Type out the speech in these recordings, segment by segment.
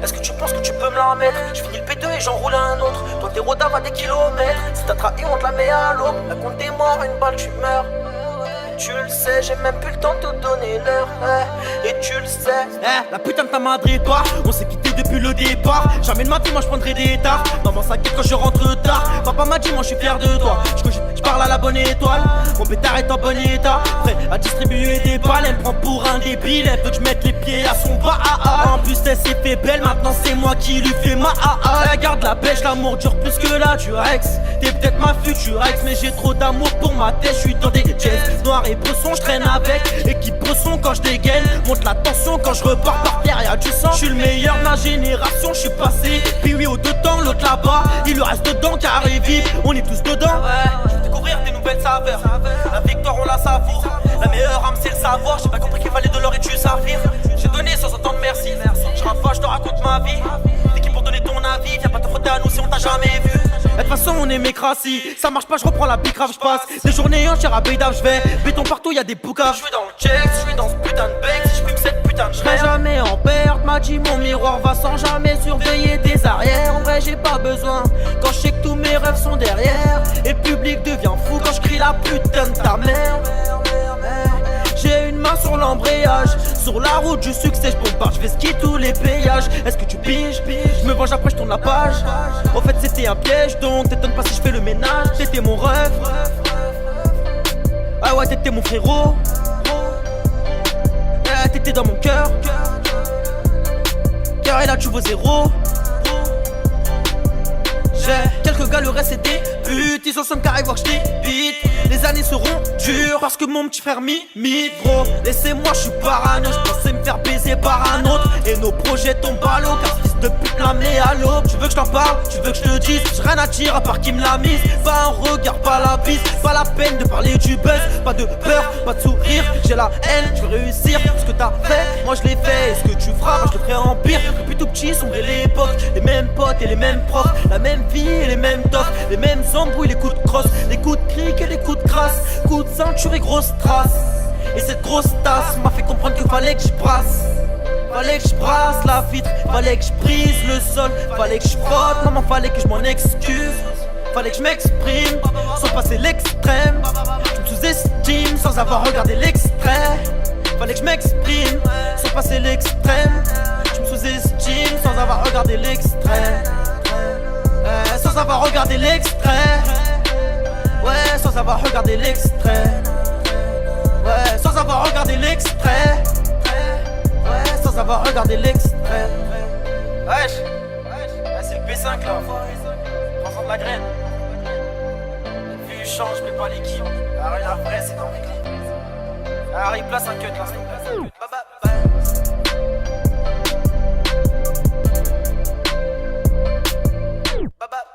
Est-ce que tu penses que tu peux me la mettre? Je finis le P2 et j'enroule un autre. Toi t'es rodave à des kilomètres. Si t'as trahi on te la met à l'aube. La compte des morts, une balle tu meurs. Tu le sais, j'ai même plus le temps de te donner l'heure, et tu le sais. La putain de ta madre toi, on s'est quitté depuis le départ. Jamais de ma vie, moi je prendrai des tares. Maman s'inquiète quand je rentre tard. Papa m'a dit, moi je suis fier de toi. Je parle à la bonne étoile. Mon pétard est en bon état. Prêt à distribuer des balles. Elle me prend pour un débile. Elle veut que je mette les pieds à son bas. En plus, elle s'est fait belle. Maintenant, c'est moi qui lui fais ma Elle garde la pêche, l'amour dure plus que la Durex. T'es peut-être ma future ex, mais j'ai trop d'amour pour ma tête. Je suis dans des jazz noirs et bresson, je traîne avec équipe bresson quand je dégaine. Monte la tension quand je repars par terre, y'a du sang. Je suis le meilleur de ma génération, je suis passé. Puis oui, au dedans, l'autre là-bas, il lui reste dedans car il vit. On est tous dedans. Je vais découvrir des nouvelles saveurs. La victoire, on la savoure. La meilleure âme, c'est le savoir. J'ai pas compris qu'il fallait de l'or et du saphir. J'ai donné sans entendre merci. Je rafale, je te raconte ma vie. T'es qui pour donner ton avis? Viens pas te frotter à nous si on t'a jamais vu. De toute façon on est mécrassis. Ça marche pas, je reprends la bicrave, je passe des journées entières à Beidave, je vais béton partout, y'a des boucaves. Je suis dans le check, je suis dans ce putain de bec. Si je fume cette putain de serai jamais en perte, m'a dit mon miroir va sans jamais surveiller des arrières. En vrai j'ai pas besoin, quand je sais que tous mes rêves sont derrière. Et le public devient fou quand je crie la putain de ta mère. J'ai une main sur l'embrayage, sur la route du succès, je bombarde, je vais skier tous les péages. Est-ce que tu piges? Je me venge après, je tourne la page. Au fait c'était un piège, donc t'étonnes pas si je fais le ménage. T'étais mon rêve. Ah ouais, t'étais mon frérot. T'étais dans mon cœur. Car et là tu vaux zéro. J'ai quelques gars, le reste c'est des buts. Ils sont car ils voient que je t'ébite. Les années seront dures parce que mon petit frère m'imite, gros. Laissez-moi, je suis parano. Je pensais me faire baiser par un autre. Et nos projets tombent à l'eau car fils de pute la met à l'eau. Tu veux que je t'en parle? Tu veux que je te dise? J'ai rien à dire à part qui me l'a mise. Pas un regard, pas la bise. Pas la peine de parler du buzz. Pas de peur, pas de sourire. J'ai la haine, je veux réussir. Ce que t'as fait, moi je l'ai fait. Et ce que tu feras, moi je le ferai en pire. Depuis tout petit, sombre l'époque. Les mêmes potes et les mêmes profs. La même vie et les mêmes toffes. Les mêmes embrouilles, les coups de crosse. Les coups de cric et les coups de crasse. Coups de ceinture et grosse trace. Et cette grosse tasse m'a fait comprendre qu'il fallait que je brasse. Fallait que je brasse la vitre, fallait que je brise le sol. Fallait que je frotte, maman fallait que je m'en excuse. Fallait que je m'exprime, sans passer l'extrême. Je me sous-estime sans avoir regardé l'extrait. Fallait que je m'exprime, sans passer l'extrême. Je me sous-estime sans avoir regardé l'extrait. Sans avoir regardé l'extrait. Ouais, sans avoir regardé l'extrait. Ouais, sans avoir regardé l'extrait. Ouais, sans avoir regardé l'extrait. Wesh, c'est le P5 là. Prends-en de la graine. Vu change, mais pas l'équipe. Alors la vraie, c'est dans mes clips. Alors il place un cut là. Bye bye.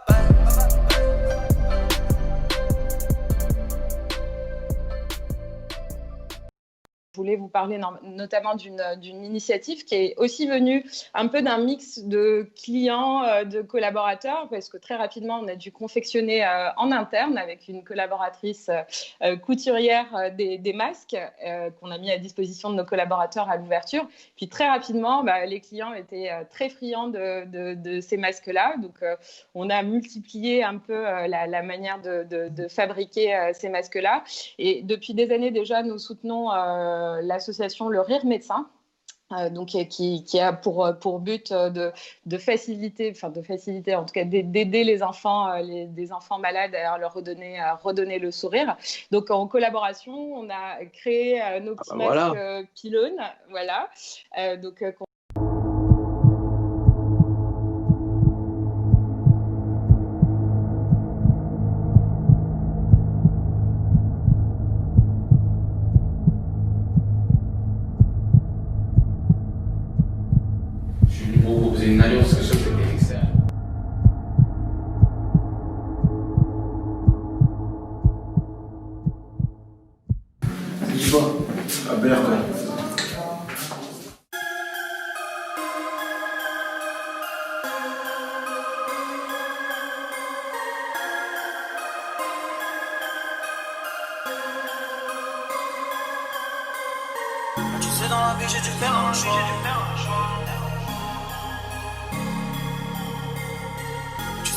Je voulais vous parler notamment d'une initiative qui est aussi venue un peu d'un mix de clients, de collaborateurs, parce que très rapidement, on a dû confectionner en interne avec une collaboratrice couturière des masques qu'on a mis à disposition de nos collaborateurs à l'ouverture. Puis très rapidement, les clients étaient très friands de ces masques-là. Donc, on a multiplié un peu la manière de fabriquer ces masques-là. Et depuis des années déjà, nous soutenons l'association Le Rire Médecin, donc qui a pour but de faciliter, en tout cas d'aider les enfants, des enfants malades à leur redonner le sourire. Donc en collaboration, on a créé nos petits masques pylônes, voilà. Donc une alliance que je fais des externes. Je vois, à Berlin. Tu sais, dans la vie, j'ai dû faire un choix.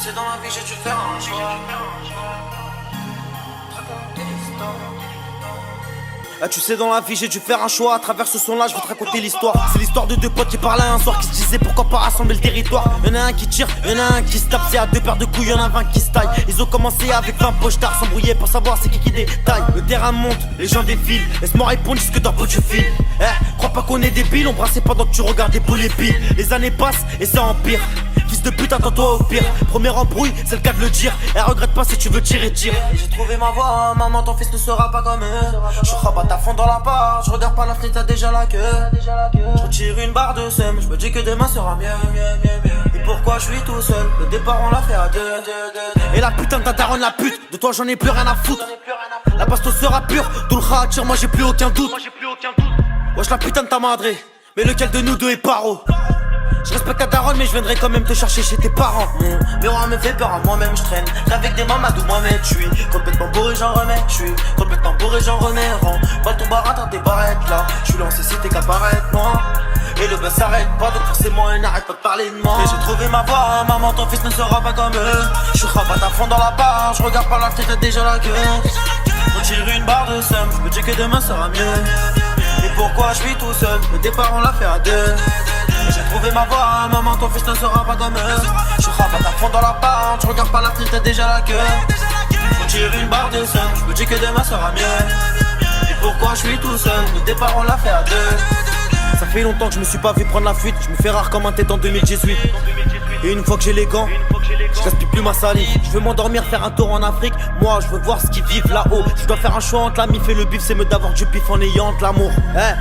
sais dans la vie j'ai dû faire un choix. Raconter l'histoire. Ah, tu sais dans la vie j'ai dû faire un choix. À travers ce son là je vais te raconter l'histoire. C'est l'histoire de deux potes qui parlaient un soir, qui se disaient pourquoi pas rassembler le territoire. Y'en a un qui tire, y'en a un qui se tape. C'est à deux paires de couilles, y'en a 20 qui se taillent. Ils ont commencé avec 20 pochards, s'embrouiller pour savoir c'est qui détaille. Le terrain monte, les gens défilent. Laisse-moi répondre jusque dans le tu files. Crois pas qu'on est débiles, on brassait pendant que tu regardes des boules épines. Les années passent et ça empire. Fils de pute, attends-toi au pire. Première embrouille, c'est le cas de le dire. Elle regrette pas si tu veux tirer, tire. J'ai trouvé ma voie, maman, ton fils ne sera pas comme eux. Je rabatte à fond dans la part, je regarde pas la fenêtre, t'as déjà la queue. Je retire une barre de seum, je me dis que demain sera mieux. Et pourquoi je suis tout seul? Le départ on l'a fait à deux. Et la putain de ta daronne, la pute, de toi j'en ai plus rien à foutre. La bastos sera pure, d'où le khatir, moi j'ai plus aucun doute. Wesh la putain de ta madré, mais lequel de nous deux est paro? Je respecte ta daronne mais je viendrai quand même te chercher chez tes parents. Mon miroir me fait peur à moi-même, je traîne avec des mamadou moi-même. Je suis complètement bourré, j'en remets. Je suis complètement bourré, j'en remets. Pas ton barat dans tes barrettes là. Je suis lancé c'était qu'apparaître moi. Et le buzz s'arrête pas donc forcément il n'arrête pas de parler de moi. Et j'ai trouvé ma voie, maman ton fils ne sera pas comme eux. Je suis rabat à fond dans la barre, je regarde par la fenêtre, t'as déjà la queue. On tire une barre de seum, je me dis que demain sera mieux. Et pourquoi je suis tout seul, le départ on l'a fait à deux. J'ai trouvé ma voie, maman ton fils ne sera pas comme eux. Je rabatte à fond dans la barre, je regarde par la fenêtre, t'as déjà la queue. On tire une barre de seum, je me dis que demain sera mieux. Et pourquoi je suis tout seul, le départ on l'a fait à deux. Ça fait longtemps que je me suis pas vu prendre la fuite. Je me fais rare comme un tête en 2018. Et une fois que j'ai les gants, je gaspille plus ma salive. Je veux m'endormir, faire un tour en Afrique. Moi je veux voir ce qu'ils vivent là-haut. Je dois faire un choix entre la mif et le bif. C'est mieux d'avoir du pif en ayant de l'amour.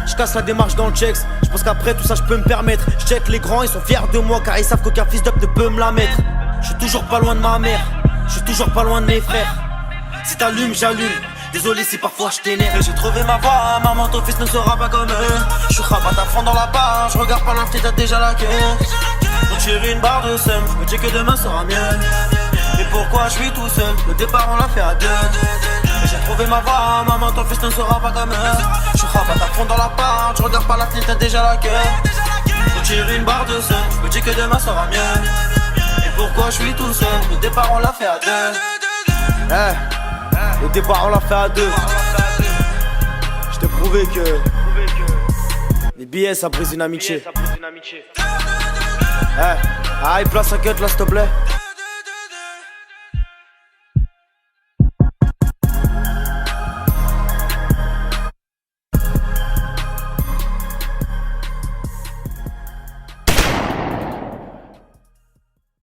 Je casse la démarche dans le checks. Je pense qu'après tout ça je peux me permettre. Je check les grands, ils sont fiers de moi car ils savent qu'aucun fils d'up ne peut me la mettre. Je suis toujours pas loin de ma mère, je suis toujours pas loin de mes frères. Si t'allumes, j'allume. Désolé si parfois je t'énerve. J'ai trouvé ma voie, maman ton fils ne sera pas comme eux. Je suis rabat à fond dans la barre, je regarde par la fenêtre, t'as déjà la queue. On tire une barre de seum, je me dis que demain sera mieux. Et pourquoi je suis tout seul, le départ on l'a fait à deux. J'ai trouvé ma voie, maman ton fils ne sera pas comme eux. Je suis rabat à fond dans la barre, je regarde par la fenêtre, t'as déjà la queue. On tire une barre de seum, je me dis que demain sera mieux. Et pourquoi je suis tout seul, le départ on l'a fait à deux. Le départ on l'a fait à deux. Je t'ai prouvé que les billets ça brise une amitié. Place un cut là s'il te plaît.